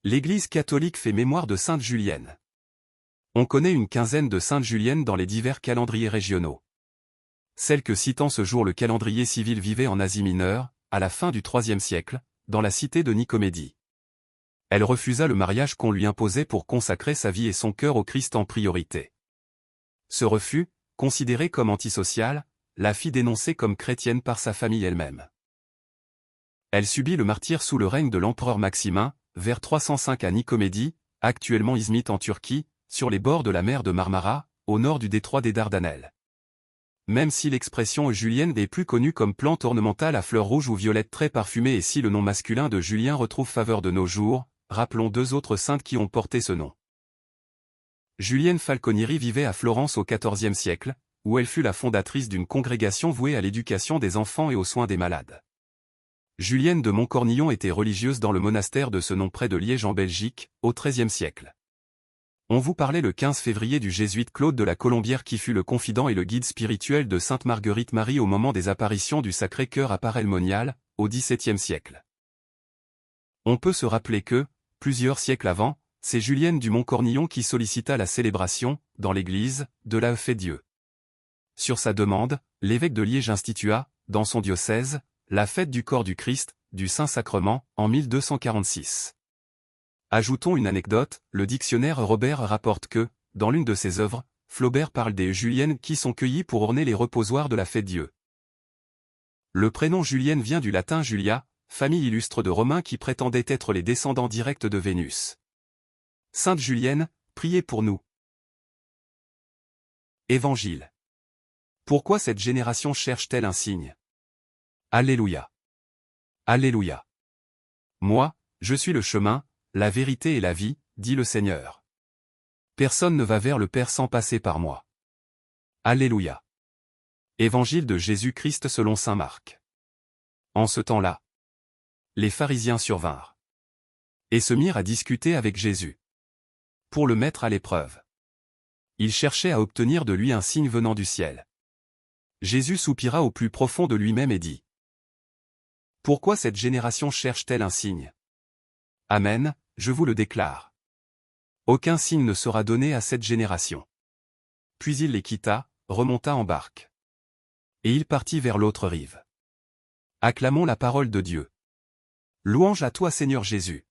L'Église catholique fait mémoire de Sainte Julienne. On connaît une quinzaine de Saintes Juliennes dans les divers calendriers régionaux. Celle que citant ce jour le calendrier civil vivait en Asie mineure, à la fin du IIIe siècle, dans la cité de Nicomédie. Elle refusa le mariage qu'on lui imposait pour consacrer sa vie et son cœur au Christ en priorité. Ce refus, considéré comme antisocial, la fit dénoncer comme chrétienne par sa famille elle-même. Elle subit le martyre sous le règne de l'empereur Maximin, vers 305 à Nicomédie, actuellement Izmit en Turquie, sur les bords de la mer de Marmara, au nord du détroit des Dardanelles. Même si l'expression julienne est plus connue comme plante ornementale à fleurs rouges ou violettes très parfumée et si le nom masculin de Julien retrouve faveur de nos jours, rappelons deux autres saintes qui ont porté ce nom. Julienne Falconieri vivait à Florence au XIVe siècle, où elle fut la fondatrice d'une congrégation vouée à l'éducation des enfants et aux soins des malades. Julienne de Montcornillon était religieuse dans le monastère de ce nom près de Liège en Belgique, au XIIIe siècle. On vous parlait le 15 février du jésuite Claude de la Colombière qui fut le confident et le guide spirituel de Sainte Marguerite Marie au moment des apparitions du Sacré-Cœur à Paray-le-Monial, au XVIIe siècle. On peut se rappeler que, plusieurs siècles avant, c'est Julienne du Montcornillon qui sollicita la célébration, dans l'Église, de la fête Dieu. Sur sa demande, l'évêque de Liège institua, dans son diocèse, la fête du corps du Christ, du Saint-Sacrement, en 1246. Ajoutons une anecdote, le dictionnaire Robert rapporte que, dans l'une de ses œuvres, Flaubert parle des Juliennes qui sont cueillies pour orner les reposoirs de la fête Dieu. Le prénom Julienne vient du latin Julia, famille illustre de Romains qui prétendaient être les descendants directs de Vénus. Sainte Julienne, priez pour nous. Évangile. Pourquoi cette génération cherche-t-elle un signe? Alléluia. Alléluia. Moi, je suis le chemin, la vérité et la vie, dit le Seigneur. Personne ne va vers le Père sans passer par moi. Alléluia. Évangile de Jésus-Christ selon saint Marc. En ce temps-là, les pharisiens survinrent et se mirent à discuter avec Jésus pour le mettre à l'épreuve. Ils cherchaient à obtenir de lui un signe venant du ciel. Jésus soupira au plus profond de lui-même et dit: Pourquoi cette génération cherche-t-elle un signe? Amen, je vous le déclare. Aucun signe ne sera donné à cette génération. Puis il les quitta, remonta en barque. Et il partit vers l'autre rive. Acclamons la parole de Dieu. Louange à toi Seigneur Jésus.